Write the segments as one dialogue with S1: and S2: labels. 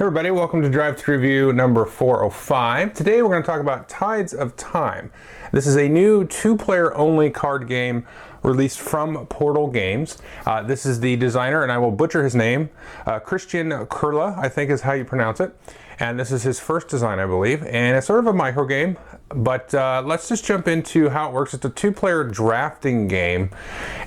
S1: Everybody, welcome to Drive-Thru Review number 405. Today we're going to talk about Tides of Time. This is a new two-player only card game released from Portal Games. This is the designer, and I will butcher his name, Christian Kurla, I think is how you pronounce it. And this is his first design, I believe, and it's sort of a micro game, but let's just jump into how it works. It's a two-player drafting game,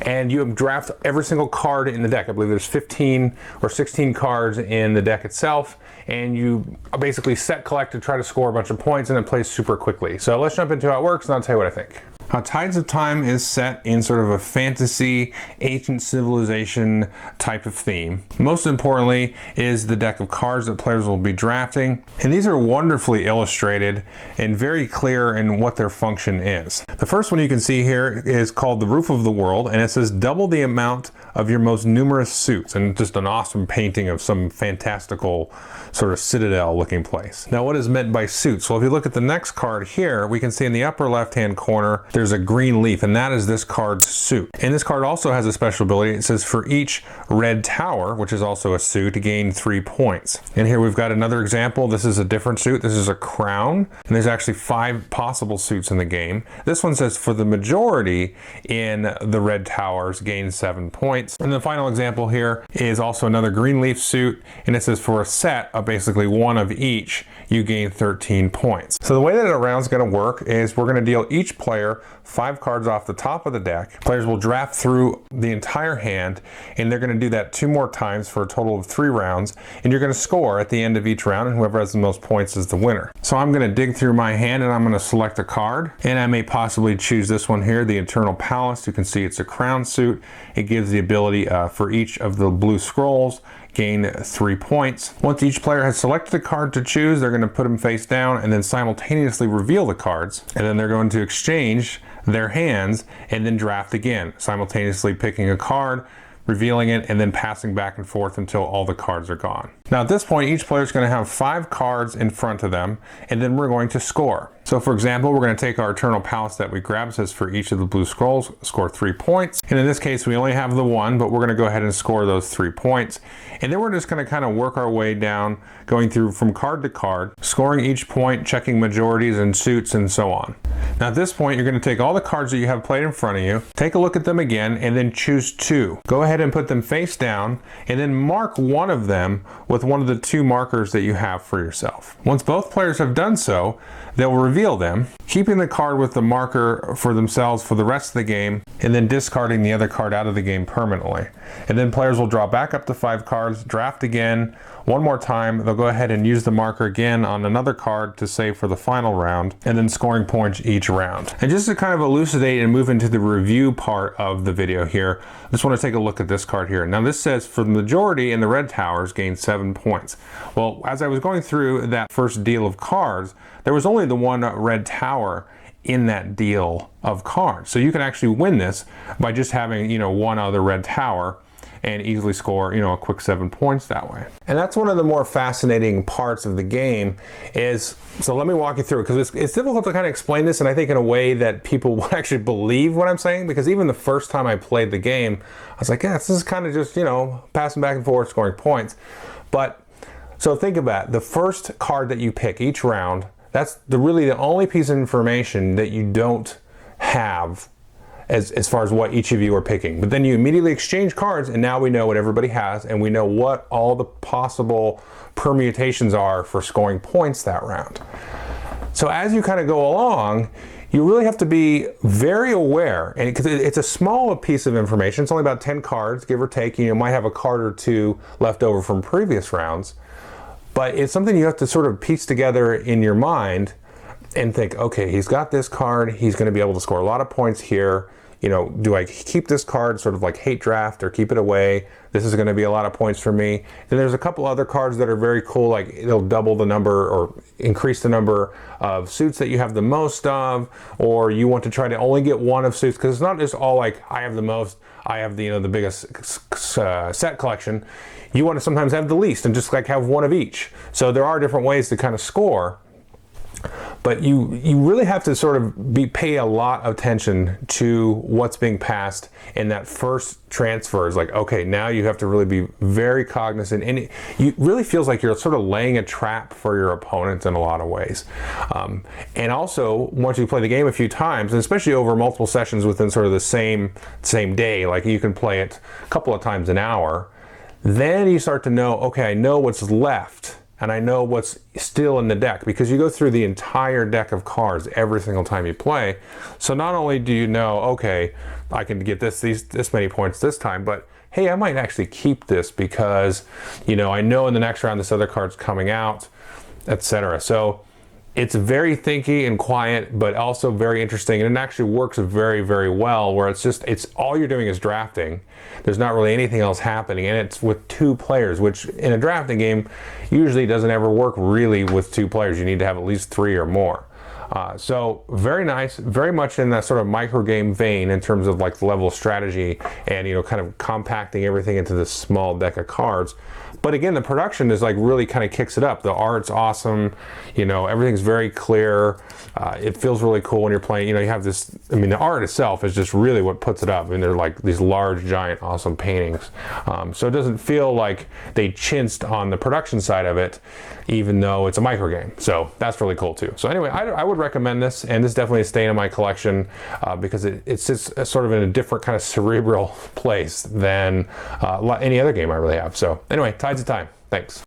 S1: and you draft every single card in the deck. I believe there's 15 or 16 cards in the deck itself, and you basically set, collect, and try to score a bunch of points, and it plays super quickly. So let's jump into how it works, and I'll tell you what I think. Tides of Time is set in sort of a fantasy, ancient civilization type of theme. Most importantly is the deck of cards that players will be drafting. And these are wonderfully illustrated and very clear in what their function is. The first one you can see here is called the Roof of the World, and it says double the amount of your most numerous suits, and just an awesome painting of some fantastical sort of citadel looking place. Now, what is meant by suits? Well, if you look at the next card here, we can see in the upper left hand corner there's a green leaf, and that is this card's suit. And this card also has a special ability. It says for each red tower, which is also a suit, gain 3 points. And here we've got another example. This is a different suit. This is a crown, and there's actually 5 possible suits in the game. This one says for the majority in the red towers, gain 7 points. And the final example here is also another green leaf suit, and it says for a set of basically one of each, you gain 13 points. So the way that a round's going to work is we're going to deal each player 5 cards off the top of the deck. Players will draft through the entire hand, and they're going to do that 2 more times for a total of 3 rounds, and you're going to score at the end of each round, and whoever has the most points is the winner. So I'm going to dig through my hand, and I'm going to select a card, and I may possibly choose this one here, the Eternal Palace. You can see it's a crown suit. It gives the ability for each of the blue scrolls, gain 3 points. Once each player has selected a card to choose, they're going to put them face down and then simultaneously reveal the cards, and then they're going to exchange their hands and then draft again, simultaneously picking a card, revealing it, and then passing back and forth until all the cards are gone. Now at this point, each player is going to have 5 cards in front of them, and then we're going to score. So for example, we're going to take our Eternal Palace that we grabbed. It says for each of the blue scrolls, score 3 points. And in this case, we only have the 1, but we're going to go ahead and score those 3 points. And then we're just going to kind of work our way down, going through from card to card, scoring each point, checking majorities and suits, and so on. Now at this point, you're going to take all the cards that you have played in front of you, take a look at them again, and then choose 2. Go ahead and put them face down, and then mark one of them with one of the 2 markers that you have for yourself. Once both players have done so, they'll reveal them, keeping the card with the marker for themselves for the rest of the game, and then discarding the other card out of the game permanently. And then players will draw back up to 5 cards, draft again, one more time. They'll go ahead and use the marker again on another card to save for the final round, and then scoring points each round. And just to kind of elucidate and move into the review part of the video here, I just want to take a look at this card here. Now this says for the majority in the red towers, gain 7 points. Well, as I was going through that first deal of cards, there was only the 1 red tower in that deal of cards. So you can actually win this by just having, 1 other red tower and easily score, a quick 7 points that way. And that's one of the more fascinating parts of the game is, so let me walk you through it, because it's difficult to kind of explain this, and I think in a way that people will actually believe what I'm saying, because even the first time I played the game, I was like, yeah, this is kind of just, passing back and forth, scoring points. But, so think about it. The first card that you pick each round, that's really the only piece of information that you don't have as far as what each of you are picking. But then you immediately exchange cards, and now we know what everybody has, and we know what all the possible permutations are for scoring points that round. So as you kind of go along, you really have to be very aware, and because it's a small piece of information. It's only about 10 cards, give or take. You might have a card or 2 left over from previous rounds, but it's something you have to sort of piece together in your mind and think, okay, he's got this card, he's going to be able to score a lot of points here. Do I keep this card, sort of like hate draft, or keep it away? This is going to be a lot of points for me. Then there's a couple other cards that are very cool, like it'll double the number or increase the number of suits that you have the most of, or you want to try to only get 1 of suits, because it's not just all like, I have the most, I have the, the biggest set collection. You want to sometimes have the least and just like have 1 of each. So there are different ways to kind of score. but you really have to sort of pay a lot of attention to what's being passed in that first transfer. Is like, okay, now you have to really be very cognizant, and it really feels like you're sort of laying a trap for your opponent in a lot of ways. And also, once you play the game a few times, and especially over multiple sessions within sort of the same day, like you can play it a couple of times an hour, then you start to know, okay, I know what's left and I know what's still in the deck, because you go through the entire deck of cards every single time you play. So not only do you know, okay, I can get this many points this time, but hey, I might actually keep this because, you know, I know in the next round this other card's coming out, etc. So it's very thinky and quiet, but also very interesting, and it actually works very, very well, where it's all you're doing is drafting. There's not really anything else happening, and it's with 2 players, which in a drafting game usually doesn't ever work really with 2 players. You need to have at least 3 or more. So very nice, very much in that sort of micro game vein in terms of like the level of strategy and, you know, kind of compacting everything into this small deck of cards. But again, the production is like really kind of kicks it up. The art's awesome, you know, everything's very clear. It feels really cool when you're playing. You know, you have this, I mean, the art itself is just really what puts it up. I mean, they're like these large, giant, awesome paintings. So it doesn't feel like they chinced on the production side of it, even though it's a micro game. So that's really cool too. So anyway, I would recommend this, and this definitely is staying in my collection because it sits sort of in a different kind of cerebral place than any other game I really have. So anyway, Tides of Time. Thanks.